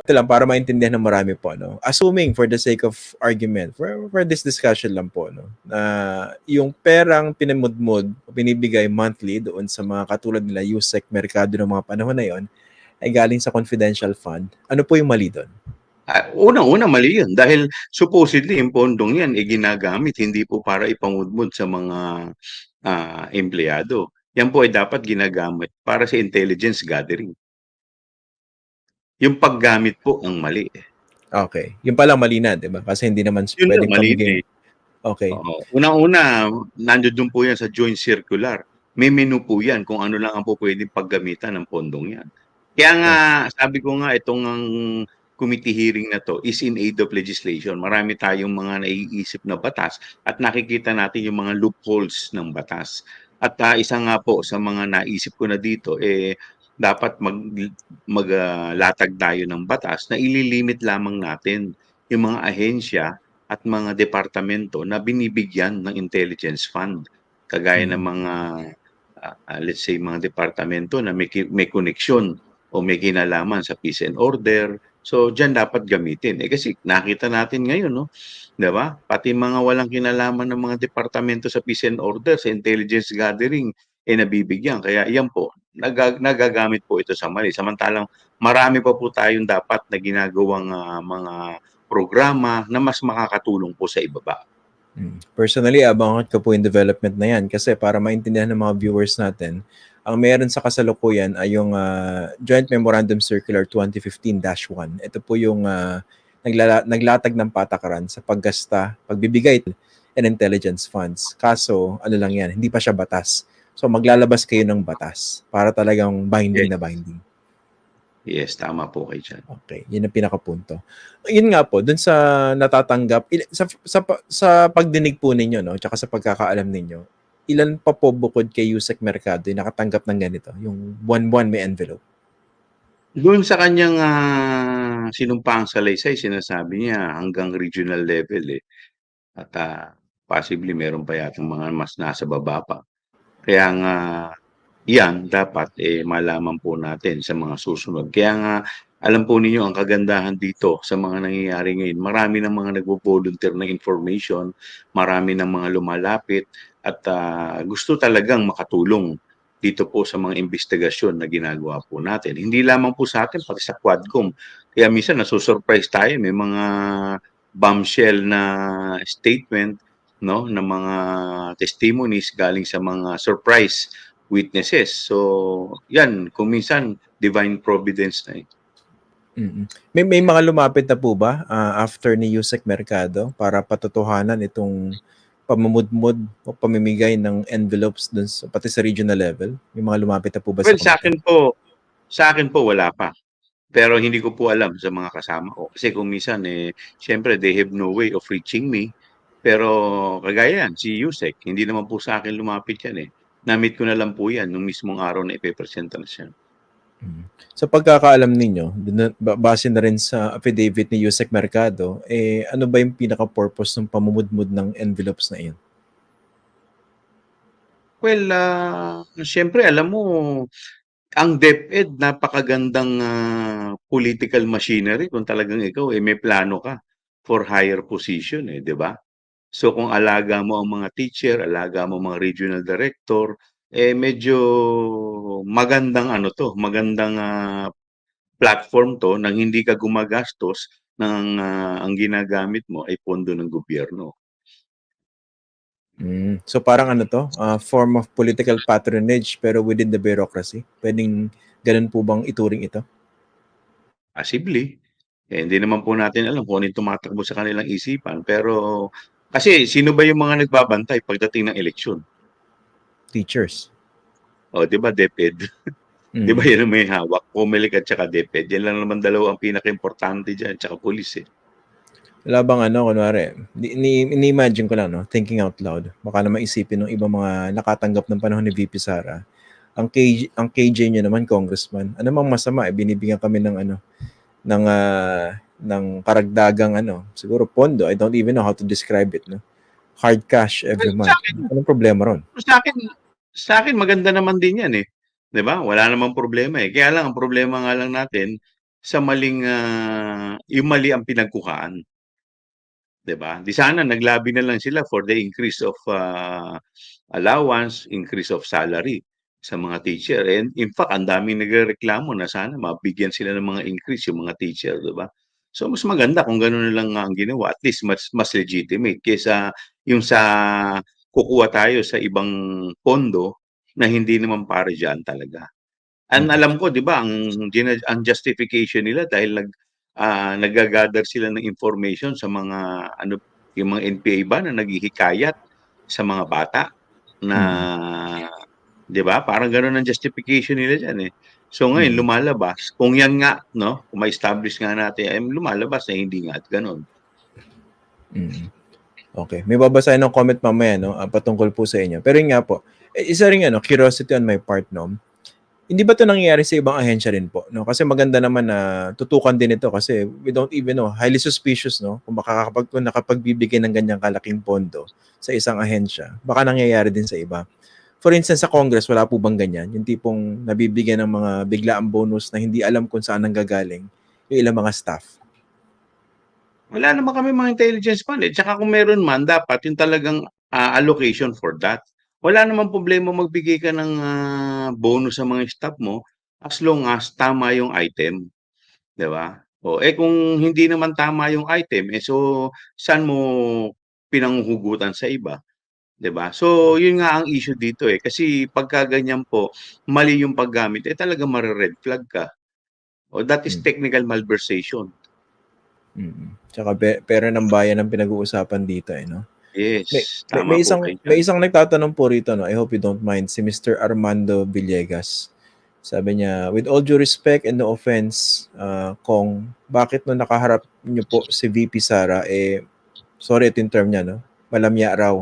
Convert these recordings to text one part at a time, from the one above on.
ito lang para maintindihan ng marami po, no? Assuming for the sake of argument, for this discussion lang po, no, na yung perang pinamudmud o binibigay monthly doon sa mga katulad nila USEC Mercado ng mga panahon na yon ay galing sa confidential fund. Ano po yung mali doon? Unang-una mali yun dahil supposedly yung pondong yan ginagamit hindi po para ipamudmud sa mga empleyado. Yan po ay dapat ginagamit para sa intelligence gathering. Yung paggamit po ang mali. Okay. Yung palang mali na, di ba? Kasi hindi naman Yun lang, pwedeng mali na pamigay. eh. Okay. Oo. Unang-una, nandoon po yan sa joint circular. May menu po yan kung ano lang ang po pwedeng paggamitan ng pondong yan. Kaya nga, sabi ko nga, itong ang committee hearing na to is in aid of legislation. Marami tayong mga naiisip na batas at nakikita natin yung mga loopholes ng batas. At isa nga po sa mga naisip ko na dito, dapat maglatag tayo ng batas na ililimit lamang natin yung mga ahensya at mga departamento na binibigyan ng intelligence fund. Kagaya ng mga, let's say, mga departamento na may koneksyon o may kinalaman sa peace and order. So, dyan dapat gamitin. Kasi nakita natin ngayon, no? Diba? Pati mga walang kinalaman ng mga departamento sa peace and order, sa intelligence gathering, nabibigyan. Kaya yan po, nagagamit po ito sa mali. Samantalang marami pa po tayong dapat na ginagawang mga programa na mas makakatulong po sa ibaba. Personally, abangan ko po yung development na yan kasi para maintindihan ng mga viewers natin, ang meron sa kasalukuyan ay yung Joint Memorandum Circular 2015-1. Ito po yung naglatag ng patakaran sa pagbibigay and intelligence funds. Kaso, ano lang yan, hindi pa siya batas. So, maglalabas kayo ng batas para talagang binding na binding. Yes, tama po kayo dyan. Okay, yun ang pinakapunto. Yun nga po, dun sa natatanggap, sa pagdinig po ninyo, no, tsaka sa pagkakaalam ninyo, ilan pa po bukod kay USEC Mercado yung nakatanggap ng ganito? Yung buwan-buwan may envelope? Doon sa kanyang sinumpaang salaysay, sinasabi niya hanggang regional level eh. At possibly meron pa yatang mga mas nasa baba pa. Kaya nga, yan dapat malaman po natin sa mga susunod. Kaya nga, alam po ninyo ang kagandahan dito sa mga nangyayari ngayon. Marami ng mga nagvo-volunteer na information, marami ng mga lumalapit at gusto talagang makatulong dito po sa mga investigasyon na ginagawa po natin. Hindi lamang po sa atin, pati sa Quadcom. Kaya minsan nasusurprise tayo, may mga bombshell na statement, no, ng mga testimonies galing sa mga surprise witnesses. So, yan, kung minsan, divine providence na eh. May mga lumapit na po ba after ni USEC Mercado para patotohanan itong pamumudmud o pamimigay ng envelopes dun pati sa regional level? May mga lumapit na po ba Well, sa committee? sa akin po wala pa. Pero hindi ko po alam sa mga kasama ko. Kasi kung minsan, syempre, they have no way of reaching me. Pero kagaya yan, si Yusek, hindi naman po sa akin lumapit yan eh. Na-meet ko na lang po yan nung mismong araw na ipepresenta na siya. Sa pagkakaalam ninyo, base na rin sa affidavit ni USEC Mercado, ano ba yung pinaka-purpose ng pamumudmud ng envelopes na iyon? Well, syempre, alam mo, ang DepEd, napakagandang political machinery kung talagang ikaw may plano ka for higher position di ba? So kung alaga mo ang mga teacher, alaga mo mga regional director, medyo magandang magandang platform to nang hindi ka gumagastos ng ang ginagamit mo ay pondo ng gobyerno. So parang form of political patronage pero within the bureaucracy. Pwedeng ganun po bang ituring ito? Possibly. Hindi naman po natin alam kung ano yung tumatakbo sa kanilang isipan. Pero kasi sino ba yung mga nagbabantay pagdating ng eleksyon? Teachers. Di ba, DepEd? Di ba yan ang may hawak? Comelec at saka DepEd. Yan lang naman dalawa ang pinaka-importante dyan, tsaka police Wala bang kunwari, ni-imagine ko lang, no? Thinking out loud. Baka naman isipin ng ibang mga nakatanggap ng panahon ni VP Sara. Ang KJ niyo naman, congressman. Ano mang masama, binibigyan kami ng ng karagdagang siguro pondo. I don't even know how to describe it, no? Hard cash every month. Anong problema ron? Sa akin maganda naman din yan 'di ba? Wala namang problema Kaya lang ang problema nga lang natin, sa maling, yung mali ang pinagkuhaan, 'di ba? Di sana naglabi na lang sila for the increase of, allowance, increase of salary sa mga teacher. And in fact, ang daming nagrereklamo na sana mabigyan sila ng mga increase yung mga teacher, 'di ba? So mas maganda kung gano'n na lang nga ang ginawa, at least mas legitimate kaysa yung sa kukuha tayo sa ibang pondo na hindi naman para diyan talaga. Ang Mm. alam ko, 'di ba, ang justification nila dahil nagga-gather sila ng information sa mga ano, yung mga NPA ba na naghihikayat sa mga bata na, Mm. 'di ba, parang gano'n ang justification nila diyan, eh. So ngayon Mm. lumalabas kung 'yan nga 'no, kung ma-establish nga natin, ay lumalabas na hindi nga gano'n. Mm. Okay. May babasahin ng comment mamaya, no, patungkol po sa inyo. Pero yun nga po, isa ring ano, curiosity on my part, no. Hindi ba 'to nangyayari sa ibang ahensya rin po, no? Kasi maganda naman na tutukan din ito kasi we don't even know, highly suspicious, no, kung nakapagbibigay ng ganyang kalaking pondo sa isang ahensya, baka nangyayari din sa iba. For instance, sa Congress, wala po bang ganyan? Yung tipong nabibigyan ng mga biglaang bonus na hindi alam kung saan nanggagaling yung ilang mga staff? Wala naman kaming mga intelligence fund, eh, tsaka kung meron man dapat yung talagang, allocation for that. Wala namang problema magbigay ka ng, bonus sa mga staff mo as long as tama yung item, 'di ba? Oh, eh, kung hindi naman tama yung item, eh, so saan mo pinanghuhugutan sa iba, 'di ba? So yun nga ang issue dito, eh, kasi pagka ganyan po, mali yung paggamit, eh, talagang mare-red flag ka. Oh, that is Mm. technical malversation. Tsaka pera ng bayan ang pinag-uusapan dito, eh, no? May Yes, may tama may po isang kayo may diyan. isang nagtatanong po rito, no, I hope you don't mind, si Mr. Armando Villegas. Sabi niya, "With all due respect and no offense, Kong, bakit nung nakaharap niyo po si VP Sara, eh, sorry ito yung term niya, no, malamya raw,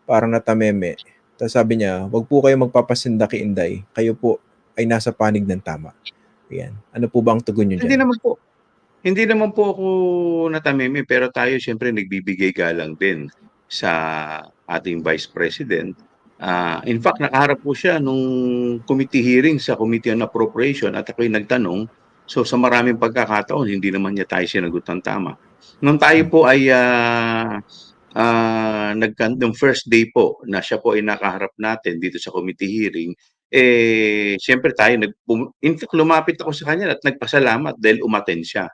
parang natameme." Tapos sabi niya, "Wag po kayong magpapasinda kay Inday, kayo po ay nasa panig ng tama." Ayan. Ano po ba ang tugon niyo Hindi diyan? naman po hindi naman po ako natamimi, pero tayo siyempre nagbibigay galang din sa ating Vice President. In fact, nakaharap po siya nung committee hearing sa Committee on Appropriation at ako'y nagtanong. So, sa maraming pagkakataon hindi naman niya tayo sinagot ng tama. Nung tayo Hmm. po ay, nung first day po na siya po ay nakaharap natin dito sa committee hearing, eh, siyempre tayo in fact lumapit ako sa kanya at nagpasalamat dahil umattend siya.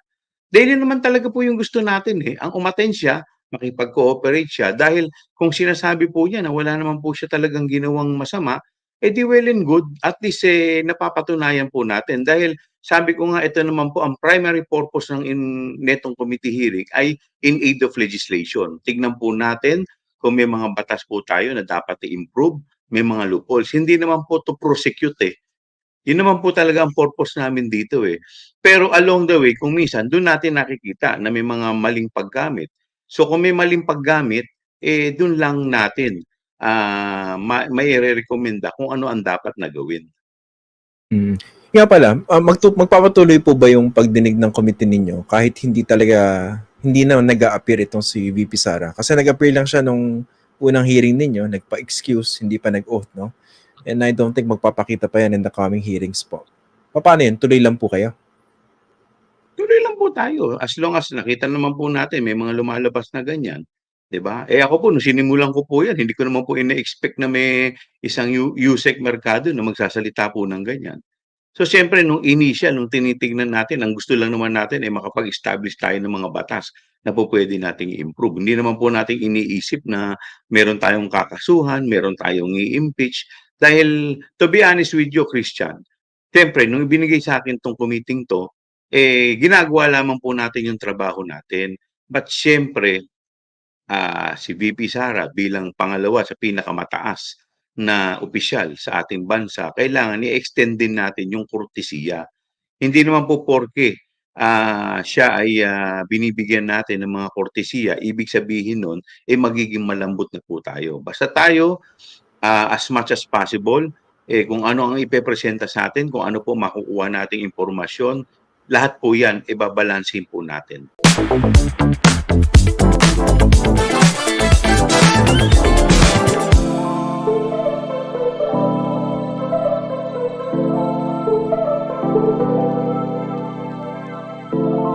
Dahil yun naman talaga po yung gusto natin, eh, ang umattend siya, makipag-cooperate siya dahil kung sinasabi po niya na wala naman po siya talagang ginawang masama, eh, di well and good, at least, eh, napapatunayan po natin dahil sabi ko nga ito naman po ang primary purpose netong committee hearing ay in aid of legislation. Tignan po natin kung may mga batas po tayo na dapat i-improve, may mga loopholes. Hindi naman po to prosecute, eh. Yun naman po talaga ang purpose namin dito, eh. Pero along the way kung minsan dun natin nakikita na may mga maling paggamit. So kung may maling paggamit, eh, dun lang natin, mairerekomenda kung ano ang dapat na gawin. Mm. Nga pala, magpapatuloy po ba yung pagdinig ng committee ninyo kahit hindi na nag-a-appear itong si VP Sara? Kasi nag-appear lang siya nung unang hearing ninyo, nagpa-excuse, hindi pa nag-oath, no? And I don't think magpapakita pa yan in the coming hearings po. Paano yun? Tuloy lang po kayo? Tuloy lang po tayo as long as nakita naman po natin may mga lumalabas na ganyan, 'di ba? Eh, ako po nung sinimulan ko po 'yan hindi ko naman po ine-expect na may isang Yusek Mercado na magsasalita po ng ganyan. So, siyempre nung initial nung tinitingnan natin ang gusto lang naman natin ay makapag-establish tayo ng mga batas na pupuwede nating i-improve. Hindi naman po natin iniisip na meron tayong kakasuhan, meron tayong i-impeach. Dahil to be honest with you, Christian, siyempre nung ibinigay sa'kin 'tong committee 'to, eh, ginagawa lamang po natin yung trabaho natin. But siyempre, si VP Sara bilang pangalawa sa pinakamataas na opisyal sa ating bansa, kailangan i-extend din natin yung kurtesiya. Hindi naman po porke, siya ay, binibigyan natin ng mga kurtesiya, ibig sabihin nun, eh, magiging malambot na po tayo. Basta tayo, as much as possible, eh, kung ano ang ipepresenta sa'tin, kung ano po makukuha nating impormasyon, lahat po yan, eh, babalansehin po natin.